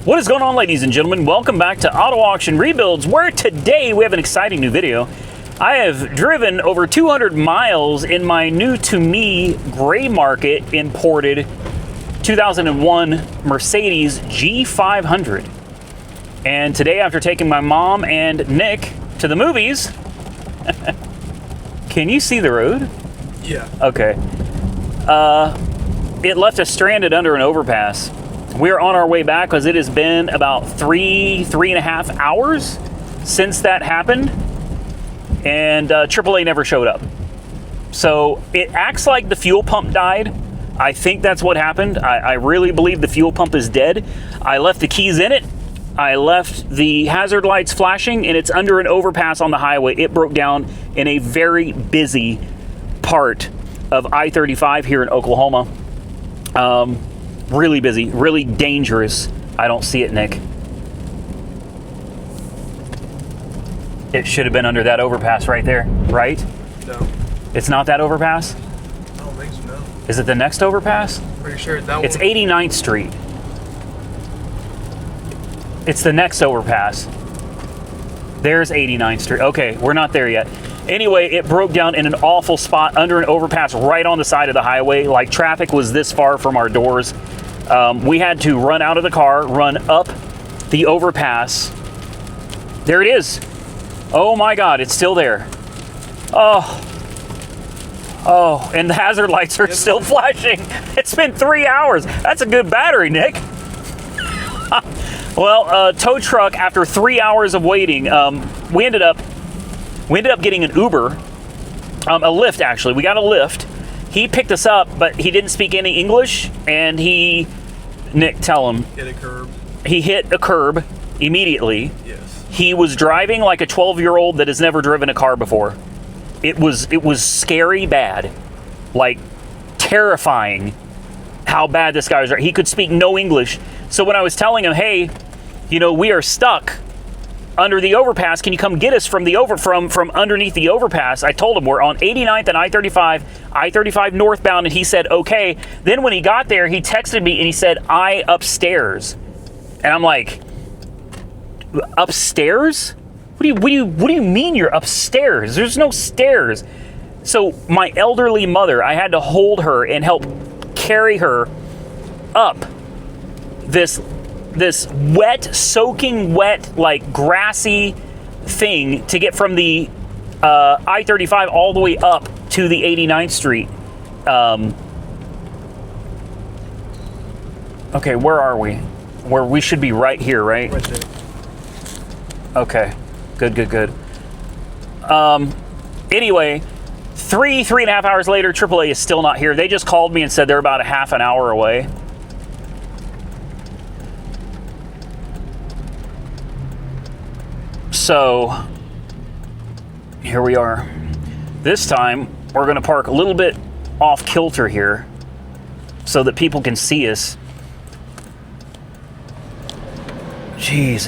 What is going on, ladies and gentlemen? Welcome back to Auto Auction Rebuilds, where today we have an exciting new video. I have driven over 200 miles in my new-to-me gray market imported 2001 Mercedes G500. And today, after taking my mom and Nick to the movies, can you see the road? Yeah. Okay. It left us stranded under an overpass. We're on our way back because it has been about three and a half hours since that happened, and AAA never showed up. So it acts like the fuel pump died. I think that's what happened. I really believe the fuel pump is dead. I left the keys in it. I left the hazard lights flashing, and it's under an overpass on the highway. It broke down in a very busy part of I-35 here in Oklahoma. Really busy, really dangerous. I don't see it, Nick. It should have been under that overpass right there, right? No. It's not that overpass? I don't think so, no. Is it the next overpass? Pretty sure it's that It's one. 89th Street. It's the next overpass. There's 89th Street. Okay, we're not there yet. Anyway, it broke down in an awful spot under an overpass right on the side of the highway. Like, traffic was this far from our doors. We had to run out of the car, run up the overpass. There it is. Oh my God, it's still there. Oh, and the hazard lights are still flashing. It's been 3 hours. That's a good battery, Nick. Well, tow truck, after 3 hours of waiting, we ended up getting an Uber, a Lyft actually. We got a Lyft. He picked us up, but he didn't speak any English, and Nick, tell him. Hit a curb. He hit a curb immediately. Yes. He was driving like a 12-year-old that has never driven a car before. It was scary bad, like terrifying how bad this guy was. He could speak no English. So when I was telling him, hey, we are stuck under the overpass, can you come get us from underneath the overpass? I told him we're on 89th and I-35 northbound, and he said okay. Then when he got there, he texted me and he said, I upstairs. And I'm like, upstairs? What do you mean you're upstairs? There's no stairs. So my elderly mother, I had to hold her and help carry her up this wet, soaking wet, like grassy thing to get from the I-35 all the way up to the 89th Street. Okay, where are we? Where we should be right here, right? Right there. Okay, good. Anyway, three and a half hours later, AAA is still not here. They just called me and said they're about a half an hour away. So here we are. This time we're going to park a little bit off kilter here so that people can see us. Jeez,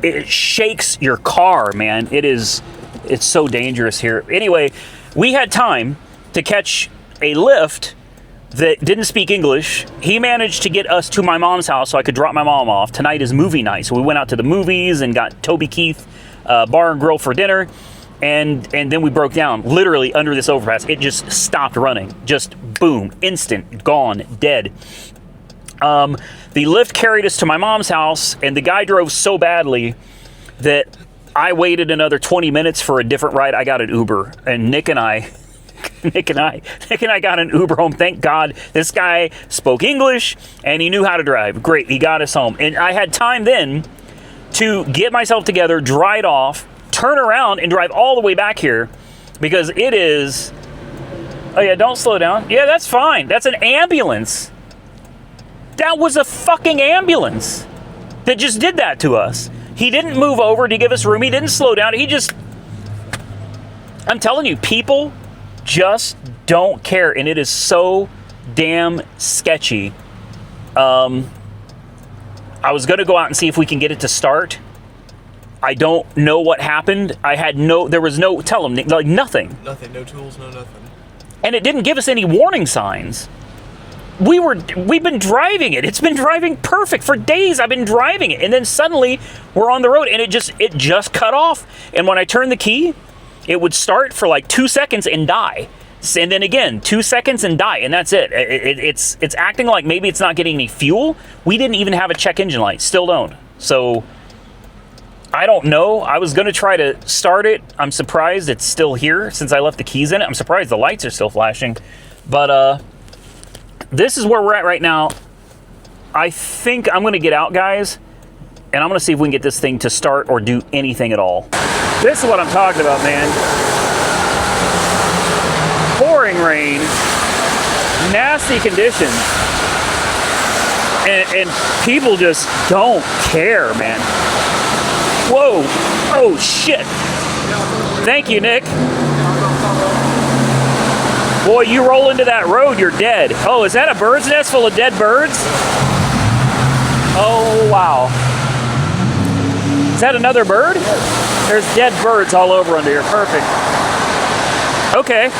it shakes your car, man. It's so dangerous here. Anyway, we had time to catch a Lyft that didn't speak English. He managed to get us to my mom's house so I could drop my mom off. Tonight is movie night, so we went out to the movies and got Toby Keith bar and grill for dinner, and then we broke down literally under this overpass. It just stopped running. Just boom, instant, gone, dead. The Lyft carried us to my mom's house, and the guy drove so badly that I waited another 20 minutes for a different ride. I got an Uber, and Nick and I got an Uber home. Thank God this guy spoke English and he knew how to drive. Great, he got us home, and I had time then to get myself together, dry it off, turn around, and drive all the way back here because it is... Oh yeah, don't slow down. Yeah, that's fine. That's an ambulance. That was a fucking ambulance that just did that to us. He didn't move over to give us room. He didn't slow down. I'm telling you, people just don't care, and it is so damn sketchy. I was going to go out and see if we can get it to start. I don't know what happened. There was no, tell them, like nothing. Nothing, no tools, no nothing. And it didn't give us any warning signs. we've been driving it. It's been driving perfect for days. I've been driving it, and then suddenly we're on the road, and it just cut off. And when I turned the key, it would start for like 2 seconds and die, and then again 2 seconds and die, and that's it. It's acting like maybe it's not getting any fuel. We didn't even have a check engine light. Still don't. So I don't know. I was gonna try to start it. I'm surprised it's still here since I left the keys in it. I'm surprised the lights are still flashing, but this is where we're at right now. I think I'm gonna get out, guys, and I'm gonna see if we can get this thing to start or do anything at all. This is what I'm talking about, man. Pouring rain, nasty conditions, and people just don't care, man. Whoa, oh shit. Thank you, Nick. Boy, you roll into that road, you're dead. Oh, is that a bird's nest full of dead birds? Oh, wow. Is that another bird? There's dead birds all over under here. Perfect. Okay.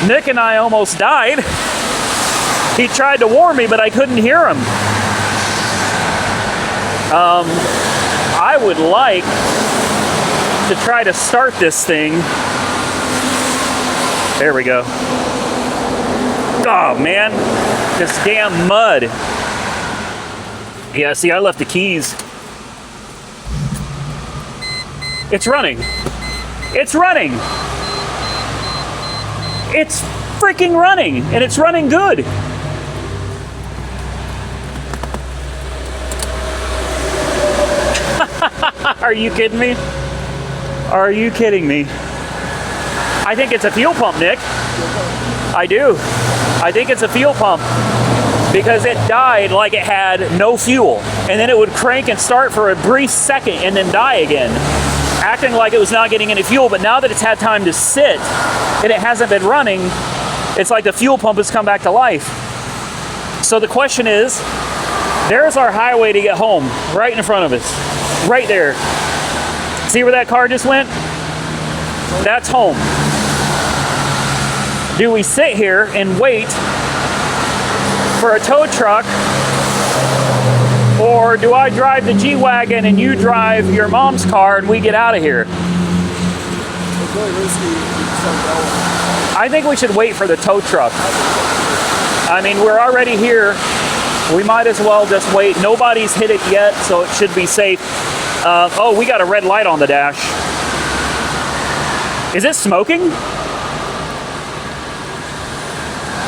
Nick and I almost died. He tried to warn me, but I couldn't hear him. I would like to try to start this thing. There we go. Oh, man. This damn mud. Yeah, see, I left the keys. It's running. It's running. It's freaking running, and it's running good. Are you kidding me? Are you kidding me? I think it's a fuel pump, Nick. I do. I think it's a fuel pump because it died like it had no fuel. And then it would crank and start for a brief second and then die again, acting like it was not getting any fuel. But now that it's had time to sit and it hasn't been running, it's like the fuel pump has come back to life. So the question is, there's our highway to get home, right in front of us, right there. See where that car just went? That's home. Do we sit here and wait for a tow truck, or do I drive the G-Wagon and you drive your mom's car and we get out of here? It's really risky. I think we should wait for the tow truck. I mean, we're already here. We might as well just wait. Nobody's hit it yet, so it should be safe. Oh, we got a red light on the dash. Is it smoking?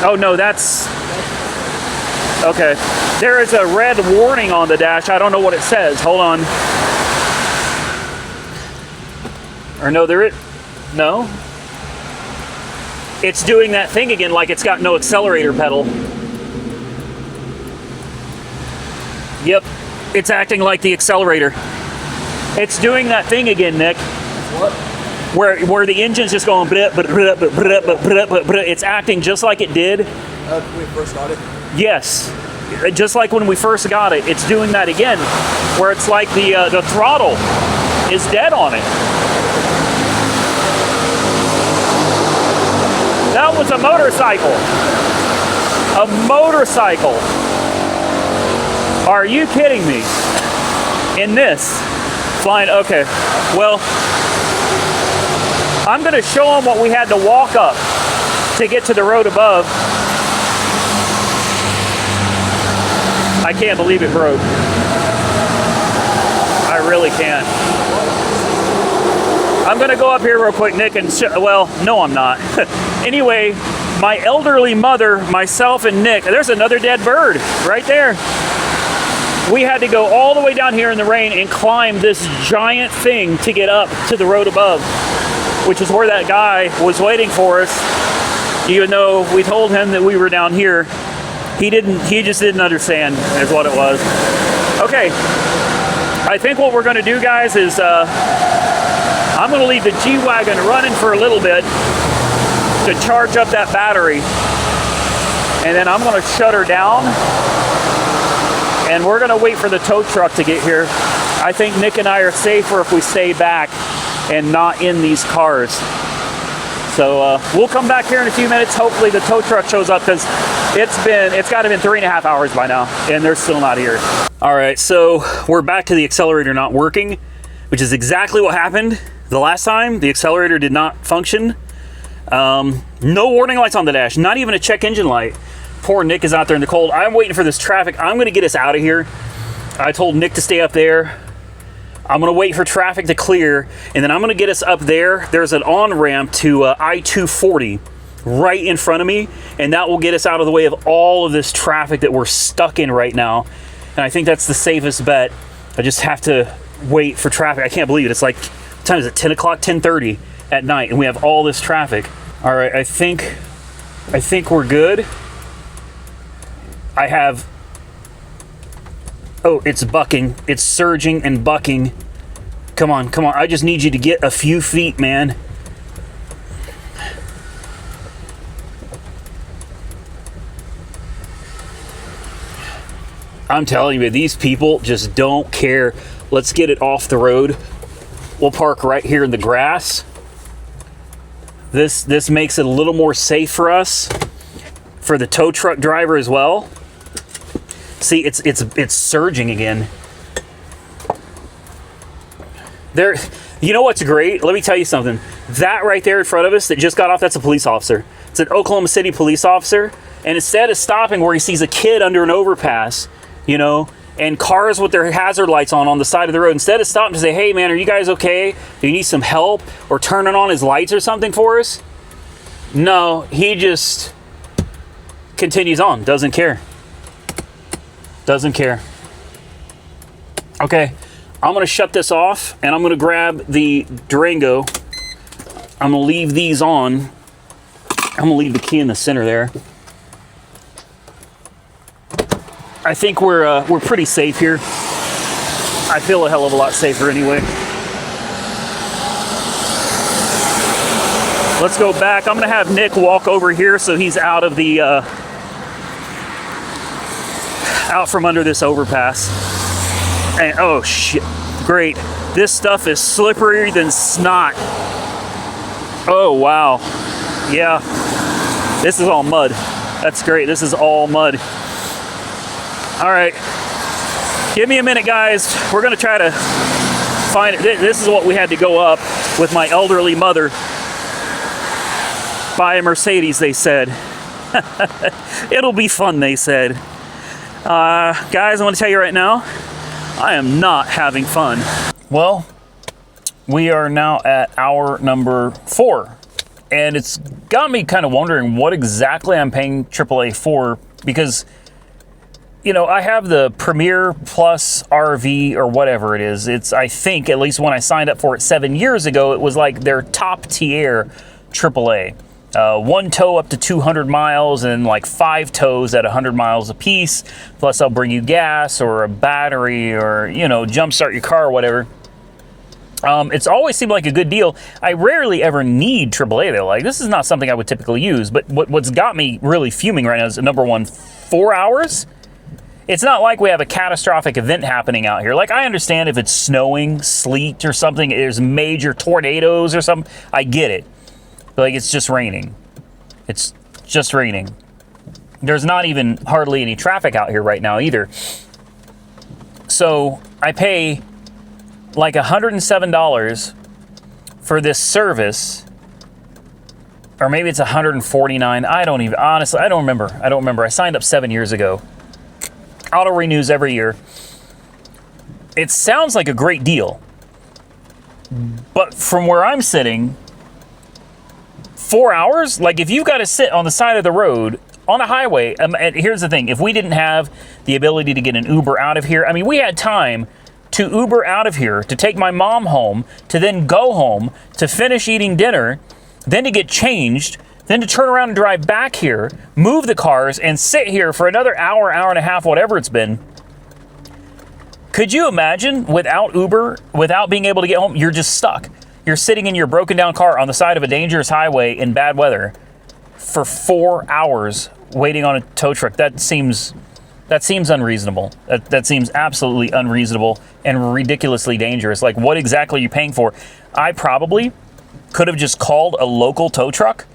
Oh no, that's... Okay. There is a red warning on the dash. I don't know what it says. Hold on. Or no, there is... No? It's doing that thing again like it's got no accelerator pedal. Yep. It's acting like the accelerator. It's doing that thing again, Nick. What? Where the engine's just going blip, blip, blip, blip, blip, blip, blip, blip. It's acting just like it did. When we first got it? Yes. Just like when we first got it. It's doing that again, where it's like the throttle is dead on it. That was a motorcycle. A motorcycle. Are you kidding me? In this. Flying, okay. Well, I'm gonna show them what we had to walk up to get to the road above. I can't believe it broke. I really can't. I'm gonna go up here real quick, Nick, and well, no, I'm not. Anyway, my elderly mother, myself, and Nick, there's another dead bird right there. We had to go all the way down here in the rain and climb this giant thing to get up to the road above, which is where that guy was waiting for us. Even though we told him that we were down here, he just didn't understand, is what it was. Okay, I think what we're gonna do, guys, is I'm gonna leave the G-Wagon running for a little bit to charge up that battery, and then I'm gonna shut her down, and we're gonna wait for the tow truck to get here. I think Nick and I are safer if we stay back and not in these cars. So we'll come back here in a few minutes. Hopefully the tow truck shows up, because it's got to have been 3.5 hours by now, and they're still not here. All right, so we're back to the accelerator not working, which is exactly what happened the last time. The accelerator did not function. No warning lights on the dash, not even a check engine light. Poor Nick is out there in the cold. I'm waiting for this traffic. I'm going to get us out of here. I told Nick to stay up there. I'm going to wait for traffic to clear, and then I'm going to get us up there. There's an on-ramp to I-240 right in front of me, and that will get us out of the way of all of this traffic that we're stuck in right now. And I think that's the safest bet. I just have to wait for traffic. I can't believe it. It's like, what time is it? 10 o'clock, 10:30 at night, and we have all this traffic. All right, I think we're good. I have... Oh, it's bucking. It's surging and bucking. Come on, come on. I just need you to get a few feet, man. I'm telling you, these people just don't care. Let's get it off the road. We'll park right here in the grass. This makes it a little more safe for us, for the tow truck driver as well. See, it's surging again. There, you know what's great? Let me tell you something. That right there in front of us that just got off, that's a police officer. It's an Oklahoma City police officer. And instead of stopping where he sees a kid under an overpass, you know, and cars with their hazard lights on the side of the road, instead of stopping to say, hey man, are you guys okay? Do you need some help? Or turning on his lights or something for us? No, he just continues on, doesn't care. Doesn't care. Okay, I'm gonna shut this off, and I'm gonna grab the Durango. I'm gonna leave these on. I'm gonna leave the key in the center there. I think we're pretty safe here. I feel a hell of a lot safer anyway. Let's go back. I'm gonna have Nick walk over here so he's out of the out from under this overpass. And oh shit, great. This stuff is slipperier than snot. Oh wow. Yeah, this is all mud. That's great. This is all mud. All right, give me a minute, guys. We're gonna try to find it. This is what we had to go up with my elderly mother. Buy a Mercedes, they said. It'll be fun, they said. Guys, I want to tell you right now, I am not having fun. Well, we are now at hour number 4, and it's got me kind of wondering what exactly I'm paying AAA for, because, you know, I have the Premier Plus RV or whatever it is. It's, I think, at least when I signed up for it 7 years ago, it was like their top tier AAA. 1 tow up to 200 miles and like 5 tows at 100 miles a piece. Plus they'll bring you gas or a battery or, you know, jumpstart your car or whatever. It's always seemed like a good deal. I rarely ever need AAA though. Like, this is not something I would typically use. But what's got me really fuming right now is, number one, 4 hours. It's not like we have a catastrophic event happening out here. Like, I understand if it's snowing, sleet or something, there's major tornadoes or something. I get it. But like, it's just raining. It's just raining. There's not even hardly any traffic out here right now either. So I pay like $107 for this service, or maybe it's $149. Honestly, I don't remember. I signed up 7 years ago. Auto renews every year. It sounds like a great deal, but from where I'm sitting, 4 hours? Like, if you've got to sit on the side of the road on a highway, and here's the thing, if we didn't have the ability to get an Uber out of here, I mean, we had time to Uber out of here, to take my mom home, to then go home, to finish eating dinner, then to get changed, then to turn around and drive back here, move the cars, and sit here for another hour, hour and a half, whatever it's been. Could you imagine, without Uber, without being able to get home, you're just stuck. You're sitting in your broken down car on the side of a dangerous highway in bad weather for 4 hours waiting on a tow truck. That seems unreasonable. That seems absolutely unreasonable and ridiculously dangerous. Like, what exactly are you paying for? I probably could have just called a local tow truck,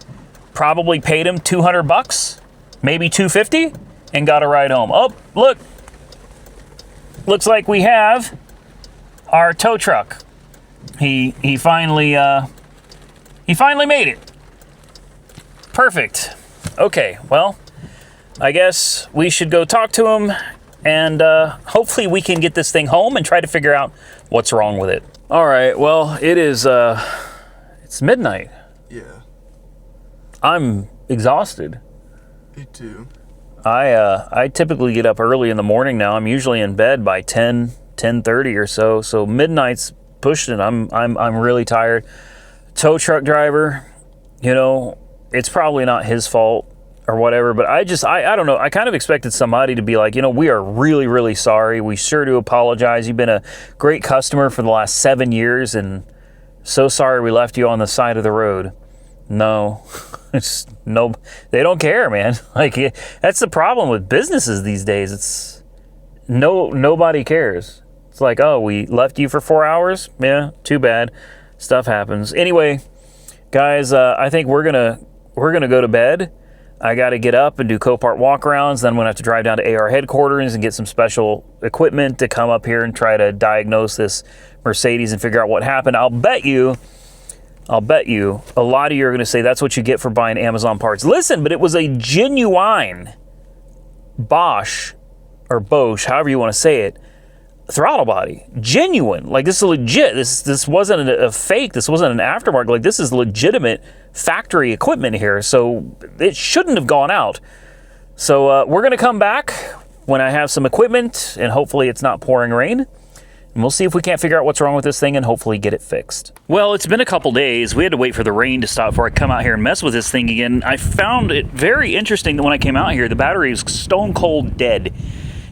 probably paid him $200, maybe $250, and got a ride home. Oh, look. Looks like we have our tow truck. He finally made it. Perfect. Okay, well, I guess we should go talk to him, and hopefully we can get this thing home and try to figure out what's wrong with it. All right, well, it is, it's midnight. Yeah. I'm exhausted. Me too. I typically get up early in the morning now. I'm usually in bed by 10:30 or so. So midnight's pushing it. I'm really tired. Tow truck driver, you know, it's probably not his fault or whatever, but I don't know. I kind of expected somebody to be like, you know, we are really, really sorry. We sure do apologize. You've been a great customer for the last 7 years, and so sorry we left you on the side of the road. No, it's no, they don't care, man. Like, that's the problem with businesses these days. It's nobody cares. It's like, oh, we left you for 4 hours. Yeah, too bad. Stuff happens. Anyway, guys, I think we're gonna go to bed. I got to get up and do Copart walkarounds. Then I'm gonna have to drive down to AR headquarters and get some special equipment to come up here and try to diagnose this Mercedes and figure out what happened. I'll bet you a lot of you are going to say that's what you get for buying Amazon parts. Listen, but it was a genuine Bosch, or Bosch, however you want to say it, throttle body. Genuine. Like, this is legit. This wasn't a fake. This wasn't an aftermarket. Like, this is legitimate factory equipment here. So it shouldn't have gone out. So we're going to come back when I have some equipment, and hopefully it's not pouring rain. And we'll see if we can't figure out what's wrong with this thing and hopefully get it fixed. Well, it's been a couple days. We had to wait for the rain to stop before I come out here and mess with this thing again. I found it very interesting that when I came out here, the battery is stone cold dead.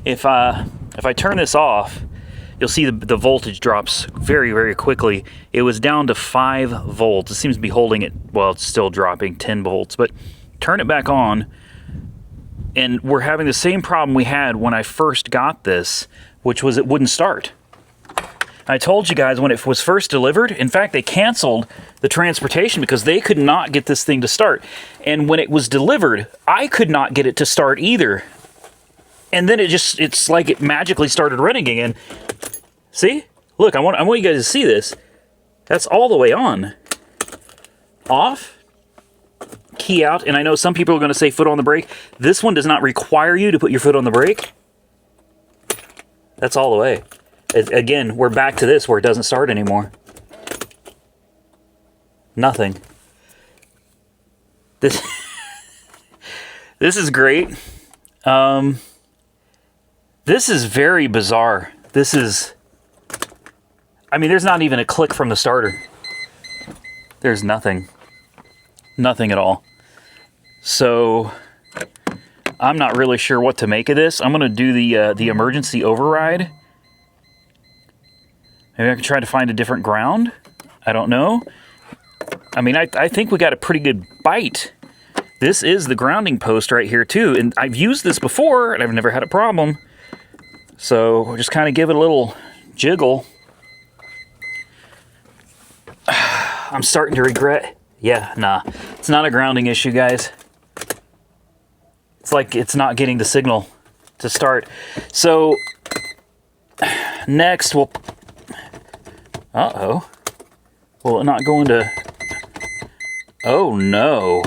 If I turn this off, you'll see the voltage drops very, very quickly. It was down to 5 volts. It seems to be holding it, well, it's still dropping 10 volts. But turn it back on, and we're having the same problem we had when I first got this, which was it wouldn't start. I told you guys when it was first delivered, in fact, they canceled the transportation because they could not get this thing to start. And when it was delivered, I could not get it to start either. And then it's like it magically started running again. See? Look, I want you guys to see this. That's all the way on. Off. Key out. And I know some people are going to say foot on the brake. This one does not require you to put your foot on the brake. That's all the way. Again, we're back to this where it doesn't start anymore. Nothing. This is great. This is very bizarre. I mean, there's not even a click from the starter. There's nothing. Nothing at all. So I'm not really sure what to make of this. I'm going to do the emergency override. Maybe I can try to find a different ground. I don't know. I mean, I think we got a pretty good bite. This is the grounding post right here too. And I've used this before and I've never had a problem. So we'll just kind of give it a little jiggle. I'm starting to regret. Yeah, nah. It's not a grounding issue, guys. It's like it's not getting the signal to start. So next we'll... Uh-oh. Will it not go into... Oh, no.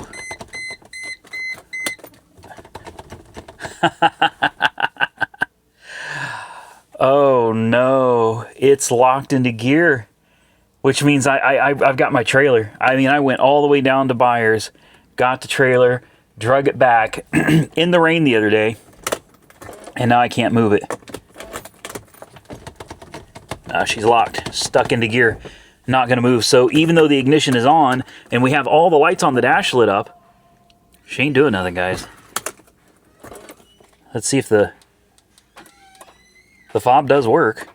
Oh, no. It's locked into gear, which means I've got my trailer. I mean, I went all the way down to Byers, got the trailer, drug it back in the rain the other day, and now I can't move it. She's locked, stuck into gear, not going to move. So even though the ignition is on and we have all the lights on the dash lit up, she ain't doing nothing, guys. Let's see if the fob does work.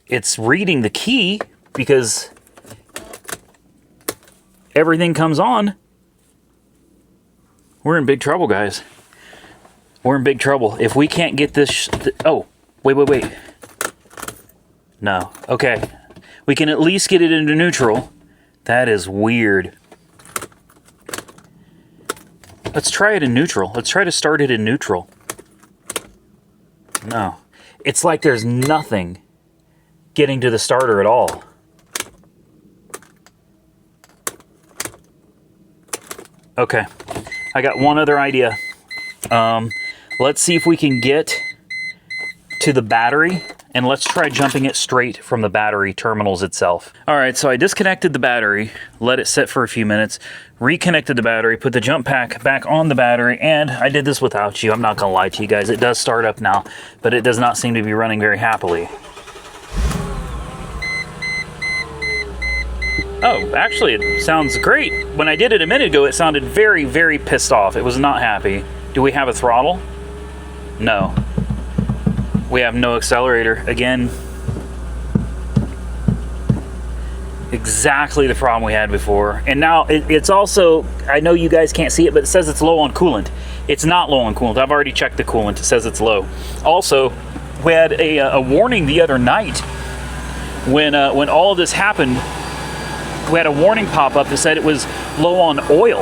It's reading the key because everything comes on. We're in big trouble, guys. We're in big trouble. If we can't get this... Oh, wait. No. Okay. We can at least get it into neutral. That is weird. Let's try it in neutral. Let's try to start it in neutral. No. It's like there's nothing getting to the starter at all. Okay. I got one other idea. Let's see if we can get to the battery, and let's try jumping it straight from the battery terminals itself. All right, so I disconnected the battery, let it sit for a few minutes, reconnected the battery, put the jump pack back on the battery, and I did this without you. I'm not gonna lie to you guys. It does start up now, but it does not seem to be running very happily. Oh, actually, it sounds great. When I did it a minute ago, it sounded very, very pissed off. It was not happy. Do we have a throttle? No. We have no accelerator. Again, exactly the problem we had before. And now it's also, I know you guys can't see it, but it says it's low on coolant. It's not low on coolant. I've already checked the coolant. It says it's low. Also, we had a warning the other night when all of this happened. We had a warning pop up that said it was low on oil,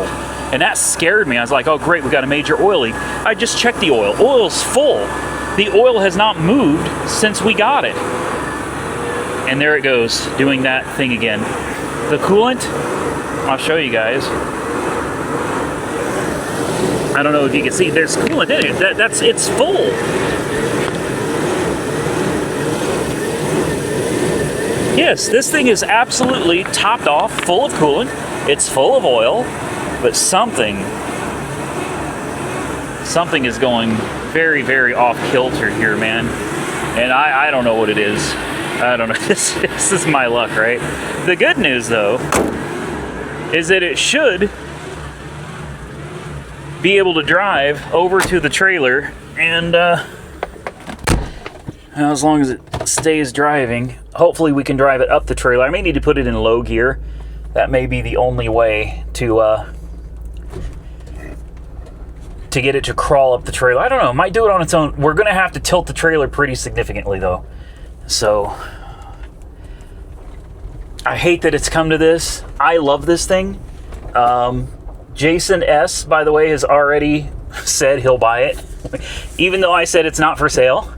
and that scared me. I was like, oh great, we got a major oil leak. I just checked the oil. Oil's full. The oil has not moved since we got it. And there it goes, doing that thing again. The coolant, I'll show you guys. I don't know if you can see, there's coolant in it. It's full. Yes, this thing is absolutely topped off, full of coolant. It's full of oil, but something is going very, very off kilter here, man. And I don't know what it is. I don't know. This is my luck, right? The good news, though, is that it should be able to drive over to the trailer, and as long as it stays driving, hopefully we can drive it up the trailer. I may need to put it in low gear. That may be the only way to get it to crawl up the trailer. I don't know, it might do it on its own. We're gonna have to tilt the trailer pretty significantly though. So, I hate that it's come to this. I love this thing. Jason S., by the way, has already said he'll buy it. Even though I said it's not for sale.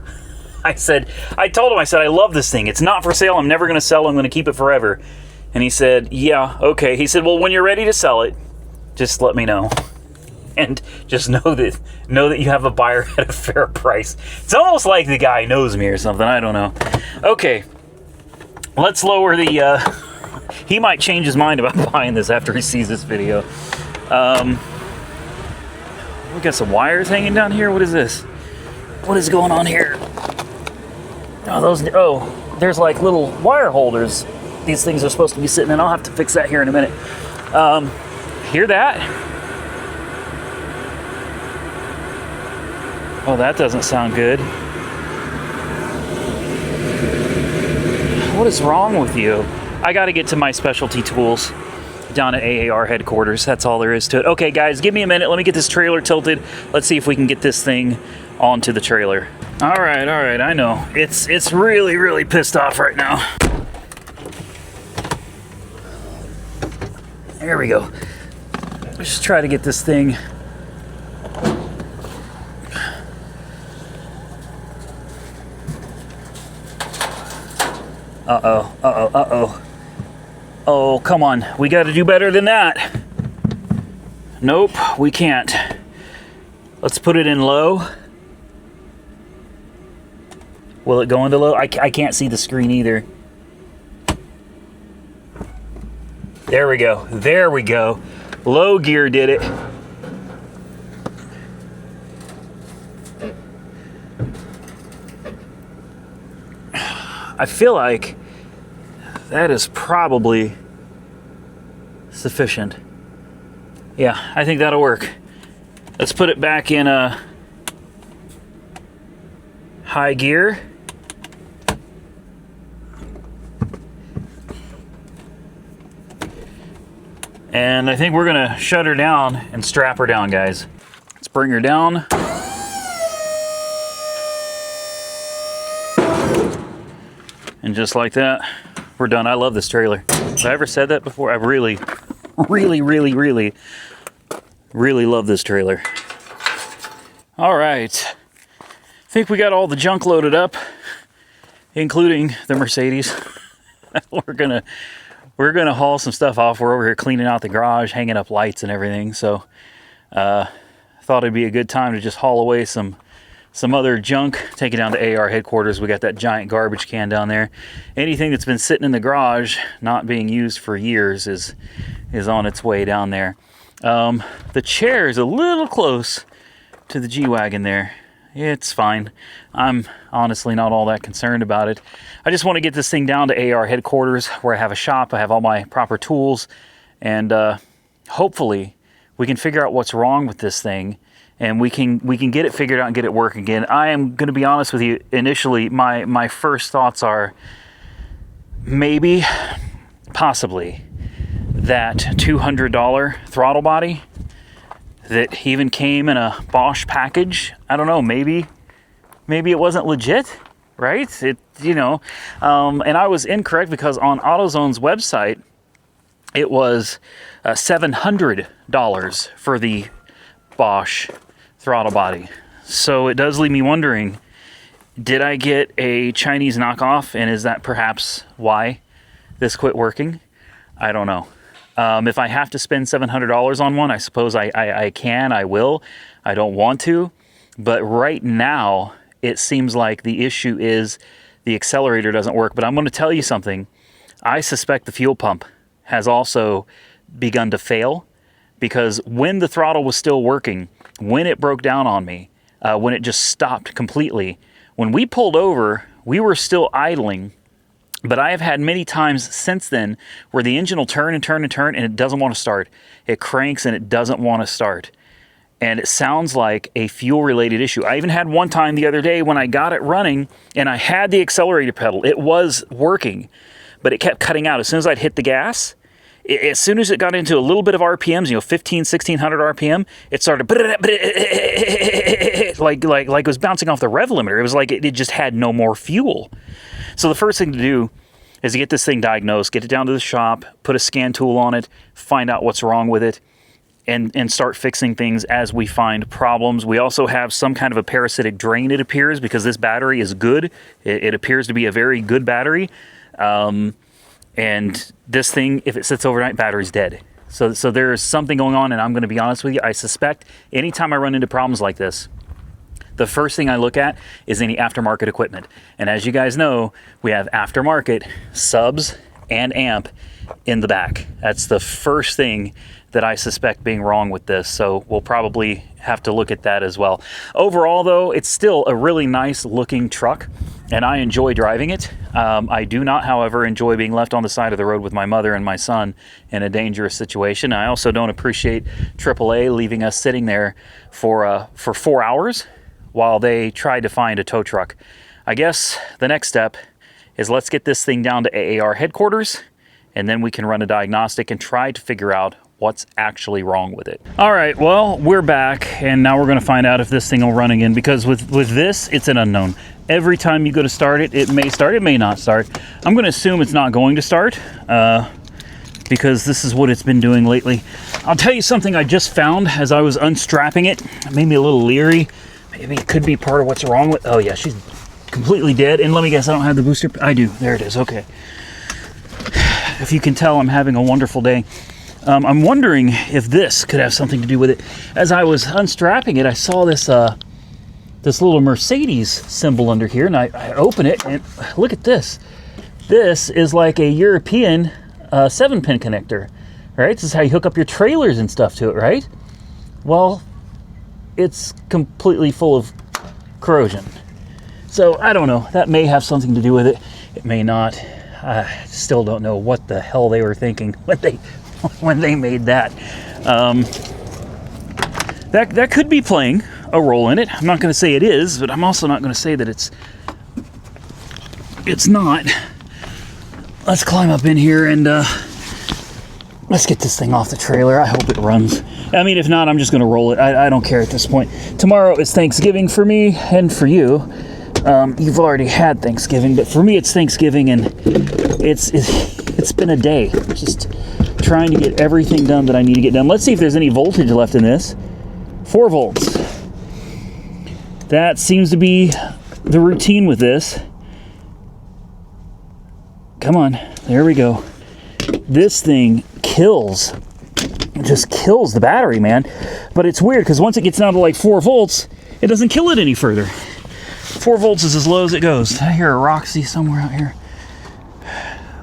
I told him, I love this thing. It's not for sale. I'm never gonna sell it. I'm gonna keep it forever. And he said, yeah, okay. He said, well, when you're ready to sell it, just let me know. And just know that you have a buyer at a fair price. It's almost like the guy knows me or something. I don't know. Okay, let's lower the. He might change his mind about buying this after he sees this video. We got some wires hanging down here. What is this? What is going on here? Oh, there's like little wire holders. These things are supposed to be sitting in. I'll have to fix that here in a minute. Hear that? Oh, that doesn't sound good. What is wrong with you? I got to get to my specialty tools down at AAR headquarters. That's all there is to it. Okay, guys, give me a minute. Let me get this trailer tilted. Let's see if we can get this thing onto the trailer. All right, I know. It's really, really pissed off right now. There we go. Let's just try to get this thing. Uh-oh. Oh, come on. We got to do better than that. Nope, we can't. Let's put it in low. Will it go into low? I can't see the screen either. There we go. There we go. Low gear did it. I feel like that is probably sufficient. Yeah, I think that'll work. Let's put it back in a high gear. And I think we're gonna shut her down and strap her down, guys. Let's bring her down. And just like that, we're done. I love this trailer. Have I ever said that before? I really, really, really, really, really love this trailer. All right. I think we got all the junk loaded up, including the Mercedes. We're gonna haul some stuff off. We're over here cleaning out the garage, hanging up lights and everything. So thought it'd be a good time to just haul away some other junk, take it down to AR headquarters. We got that giant garbage can down there. Anything that's been sitting in the garage, not being used for years, is on its way down there. The chair is a little close to the G-Wagon there. It's fine. I'm honestly not all that concerned about it. I just want to get this thing down to AR headquarters where I have a shop, I have all my proper tools, and hopefully we can figure out what's wrong with this thing, and we can get it figured out and get it working again. I am going to be honest with you. Initially, my first thoughts are maybe, possibly, that $200 throttle body that even came in a Bosch package. I don't know, maybe it wasn't legit, right? And I was incorrect because on AutoZone's website, it was $700 for the Bosch throttle body. So it does leave me wondering, did I get a Chinese knockoff, and is that perhaps why this quit working? I don't know. If I have to spend $700 on one, I suppose I can, I will. I don't want to. But right now, it seems like the issue is the accelerator doesn't work. But I'm going to tell you something. I suspect the fuel pump has also begun to fail, because when the throttle was still working, when it broke down on me, when it just stopped completely, when we pulled over, we were still idling. But I have had many times since then where the engine will turn and turn and turn and it doesn't want to start. It cranks and it doesn't want to start. And it sounds like a fuel-related issue. I even had one time the other day when I got it running and I had the accelerator pedal. It was working, but it kept cutting out. As soon as I'd hit the gas, as soon as it got into a little bit of RPMs, 1600 RPM, it started like it was bouncing off the rev limiter. It was like it just had no more fuel. So the first thing to do is to get this thing diagnosed, get it down to the shop, put a scan tool on it, find out what's wrong with it, and start fixing things as we find problems. We also have some kind of a parasitic drain, it appears, because this battery is good. It appears to be a very good battery. And this thing, if it sits overnight, battery's dead. So there is something going on, and I'm going to be honest with you. I suspect anytime I run into problems like this, the first thing I look at is any aftermarket equipment. And as you guys know, we have aftermarket subs and amp in the back. That's the first thing that I suspect being wrong with this. So we'll probably have to look at that as well. Overall, though, it's still a really nice looking truck, and I enjoy driving it. I do not, however, enjoy being left on the side of the road with my mother and my son in a dangerous situation. I also don't appreciate AAA leaving us sitting there for 4 hours while they tried to find a tow truck. I guess the next step is let's get this thing down to AAR headquarters, and then we can run a diagnostic and try to figure out what's actually wrong with it. All right, well, we're back, and now we're gonna find out if this thing will run again, because with this, it's an unknown. Every time you go to start it, it may start, it may not start. I'm gonna assume it's not going to start, because this is what it's been doing lately. I'll tell you something I just found as I was unstrapping it. It made me a little leery. Maybe it could be part of what's wrong with, oh yeah, she's completely dead. And let me guess, I don't have the booster. I do, there it is, okay. If you can tell, I'm having a wonderful day. I'm wondering if this could have something to do with it. As I was unstrapping it, I saw this this little Mercedes symbol under here, and I open it, and look at this. This is like a European 7-pin connector, right? This is how you hook up your trailers and stuff to it, right? Well, it's completely full of corrosion. So I don't know, that may have something to do with it. It may not. I still don't know what the hell they were thinking when they made that. That could be playing a role in it. I'm not going to say it is, but I'm also not going to say that it's not. Let's climb up in here and let's get this thing off the trailer. I hope it runs. I mean, if not, I'm just going to roll it. I don't care at this point. Tomorrow is Thanksgiving for me and for you. You've already had Thanksgiving, but for me it's Thanksgiving, and it's been a day just trying to get everything done that I need to get done. Let's see if there's any voltage left in this. 4 volts. That seems to be the routine with this. Come on, there we go. This thing kills. It just kills the battery, man. But it's weird because once it gets down to like 4 volts, it doesn't kill it any further. 4 volts is as low as it goes. I hear a Roxy somewhere out here.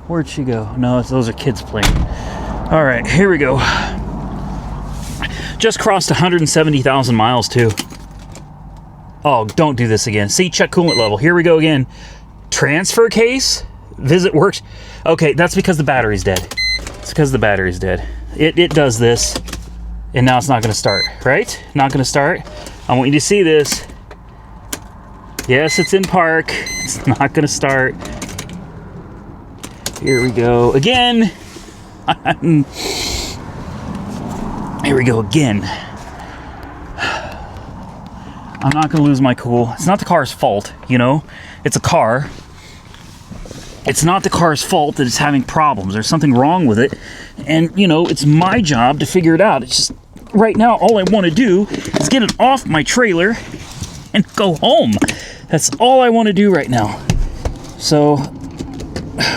Where'd she go? No, those are kids playing. All right, here we go. Just crossed 170,000 miles too. Oh, don't do this again. See, check coolant level. Here we go again. Transfer case? Visit works. Okay, that's because the battery's dead. It's because the battery's dead. It does this, and now it's not going to start, right? Not going to start. I want you to see this. Yes, it's in park. It's not going to start. Here we go again. Here we go again. I'm not going to lose my cool. It's not the car's fault, you know? It's a car. It's not the car's fault that it's having problems. There's something wrong with it. And, you know, it's my job to figure it out. It's just, right now, all I want to do is get it off my trailer and go home. That's all I want to do right now. So,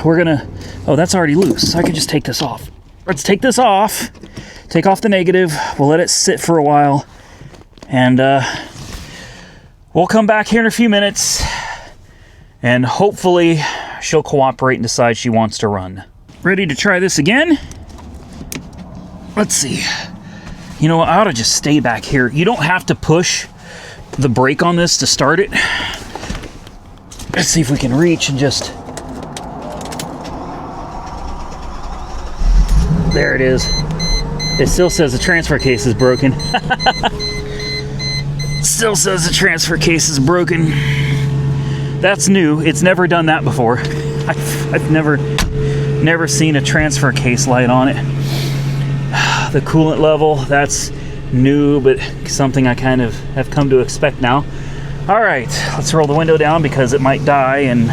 we're going to... Oh, that's already loose. I could just take this off. Let's take this off. Take off the negative. We'll let it sit for a while. And, we'll come back here in a few minutes. And hopefully... she'll cooperate and decide she wants to run. Ready to try this again? Let's see. You know what? I ought to just stay back here. You don't have to push the brake on this to start it. Let's see if we can reach and just... There it is. It still says the transfer case is broken. Still says the transfer case is broken. That's new. It's never done that before. I've never seen a transfer case light on it. The coolant level, that's new, but something I kind of have come to expect now. All right, let's roll the window down because it might die and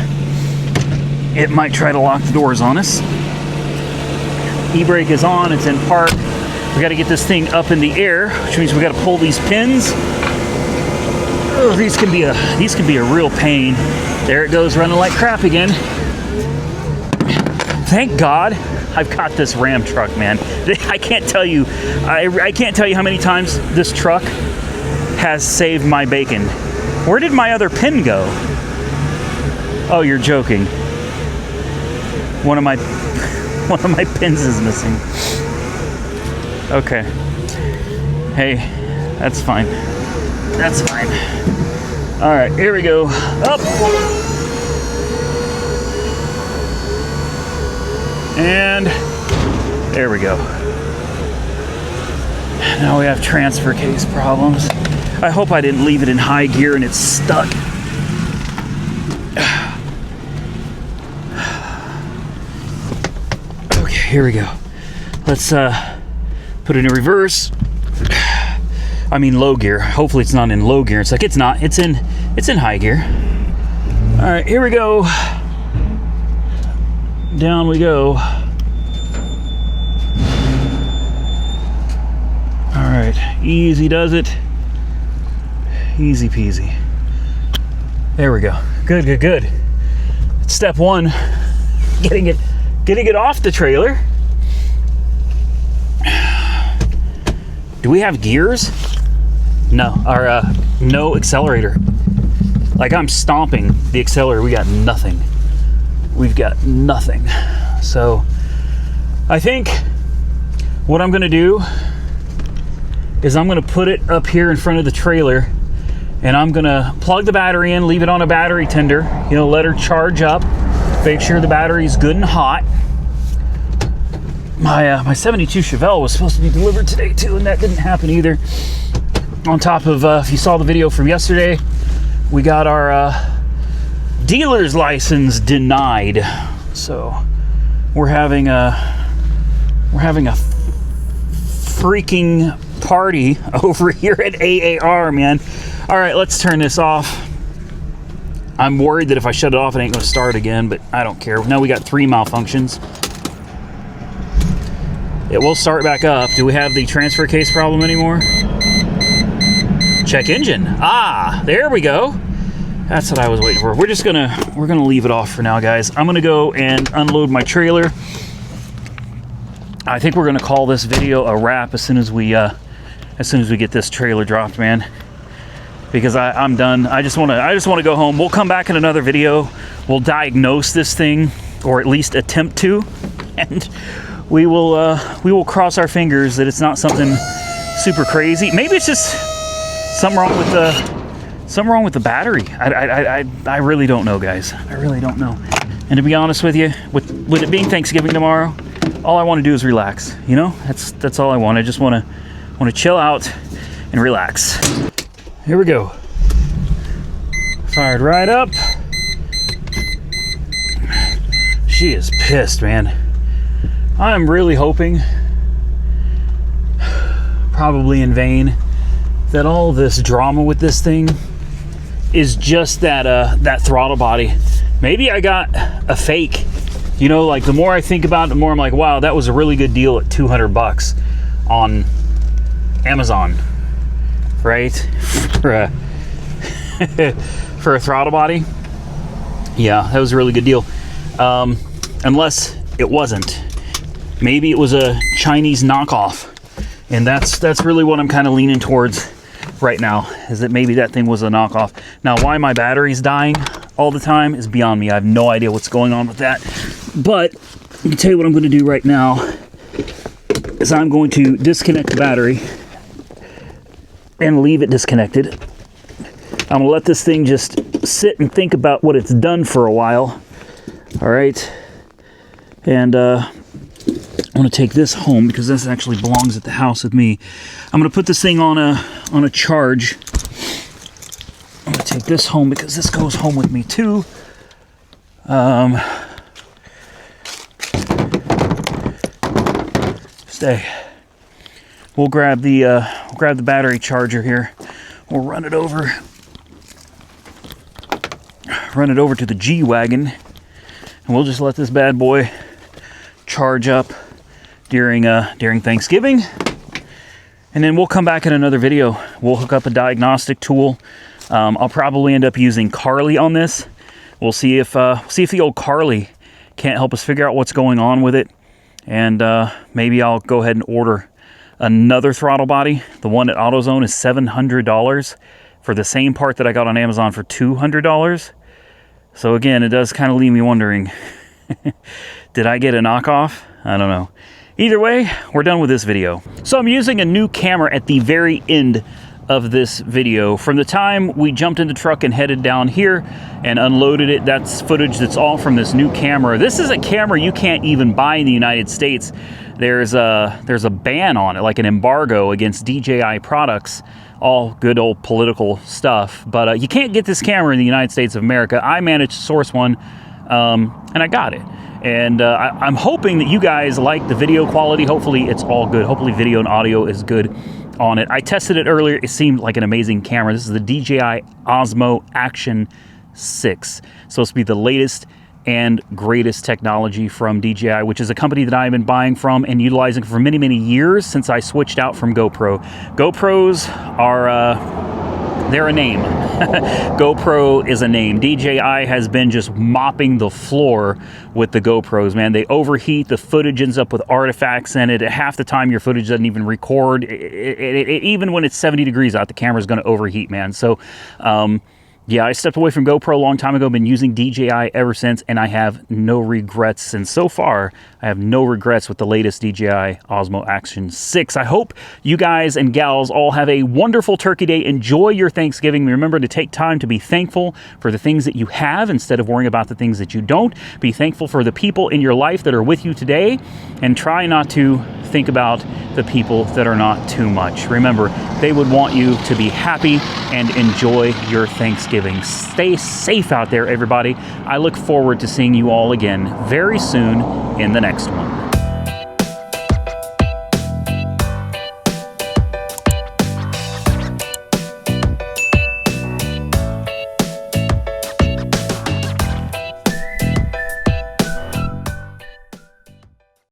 it might try to lock the doors on us. E-brake is on, it's in park. We got to get this thing up in the air, which means we got to pull these pins. Oh, these can be a real pain. There it goes, running like crap again. Thank God I've got this Ram truck, man. I can't tell you, I can't tell you how many times this truck has saved my bacon. Where did my other pin go? Oh, you're joking. One of my pins is missing. Okay. Hey, that's fine. That's fine. All right, here we go. Up. And there we go. Now we have transfer case problems. I hope I didn't leave it in high gear and it's stuck. Okay, here we go. Let's put it in reverse. I mean low gear. Hopefully it's not in low gear. It's like it's not. It's in high gear. All right, here we go. Down we go. All right, easy does it. Easy peasy. There we go. Good, good, good. Step one, getting it off the trailer. Do we have gears? No, or no accelerator. Like I'm stomping the accelerator. We got nothing. We've got nothing. So I think what I'm gonna do is I'm gonna put it up here in front of the trailer and I'm gonna plug the battery in, leave it on a battery tender, you know, let her charge up, make sure the battery's good and hot. My 72 Chevelle was supposed to be delivered today too, and that didn't happen either. On top of, if you saw the video from yesterday, we got our dealer's license denied. So we're having a freaking party over here at AAR, man. All right, let's turn this off. I'm worried that if I shut it off, it ain't gonna start again, but I don't care. Now we got 3 malfunctions. It will start back up. Do we have the transfer case problem anymore? Check engine. Ah, there we go. That's what I was waiting for. We're gonna leave it off for now, guys. I'm gonna go and unload my trailer. I think we're gonna call this video a wrap as soon as we get this trailer dropped, man. Because I'm done. I just want to go home. We'll come back in another video. We'll diagnose this thing, or at least attempt to, and we will cross our fingers that it's not something super crazy. Maybe it's just something wrong with the battery. I really don't know, guys. I really don't know. And to be honest with you, with it being Thanksgiving tomorrow, all I want to do is relax. You know, that's all I want. I just want to chill out and relax. Here we go. Fired right up. She is pissed, man. I'm really hoping, probably in vain, that all this drama with this thing is just that throttle body. Maybe I got a fake. You know, like the more I think about it, the more I'm like, wow, that was a really good deal at $200 on Amazon, right? For a throttle body. Yeah, that was a really good deal. Unless it wasn't. Maybe it was a Chinese knockoff. And that's really what I'm kind of leaning towards right now, is that maybe that thing was a knockoff. Now, why my battery's dying all the time is beyond me. I have no idea what's going on with that. But I can tell you what I'm going to do right now is I'm going to disconnect the battery and leave it disconnected. I'm going to let this thing just sit and think about what it's done for a while. All right. And I'm going to take this home because this actually belongs at the house with me. I'm going to put this thing on a charge. I'm going to take this home because this goes home with me too. Stay. We'll grab the battery charger here. We'll run it over to the G-Wagon, and we'll just let this bad boy charge up during Thanksgiving, and then we'll come back in another video. We'll hook up a diagnostic tool. I'll probably end up using Carly on this. We'll see if the old Carly can't help us figure out what's going on with it, and maybe I'll go ahead and order another throttle body. The one at AutoZone is $700 for the same part that I got on Amazon for $200. So again, it does kind of leave me wondering, did I get a knockoff? I don't know. Either way, we're done with this video. So I'm using a new camera at the very end of this video. From the time we jumped in the truck and headed down here and unloaded it, that's footage that's all from this new camera. This is a camera you can't even buy in the United States. There's a ban on it, like an embargo against DJI products. All good old political stuff, but you can't get this camera in the United States of America. I managed to source one, and I got it. And I'm hoping that you guys like the video quality. Hopefully it's all good. Hopefully video and audio is good on it. I tested it earlier. It seemed like an amazing camera. This is the DJI Osmo Action 6. It's supposed to be the latest and greatest technology from DJI, which is a company that I've been buying from and utilizing for many, many years since I switched out from GoPro. GoPros are, they're a name. GoPro is a name. DJI has been just mopping the floor with the GoPros, man. They overheat. The footage ends up with artifacts in it. Half the time your footage doesn't even record. Even when it's 70 degrees out, the camera's going to overheat, man. So, yeah, I stepped away from GoPro a long time ago, been using DJI ever since, and I have no regrets. And so far, I have no regrets with the latest DJI Osmo Action 6. I hope you guys and gals all have a wonderful Turkey Day. Enjoy your Thanksgiving. Remember to take time to be thankful for the things that you have instead of worrying about the things that you don't. Be thankful for the people in your life that are with you today, and try not to think about the people that are not too much. Remember, they would want you to be happy and enjoy your Thanksgiving. Stay safe out there, everybody. I look forward to seeing you all again very soon in the next one.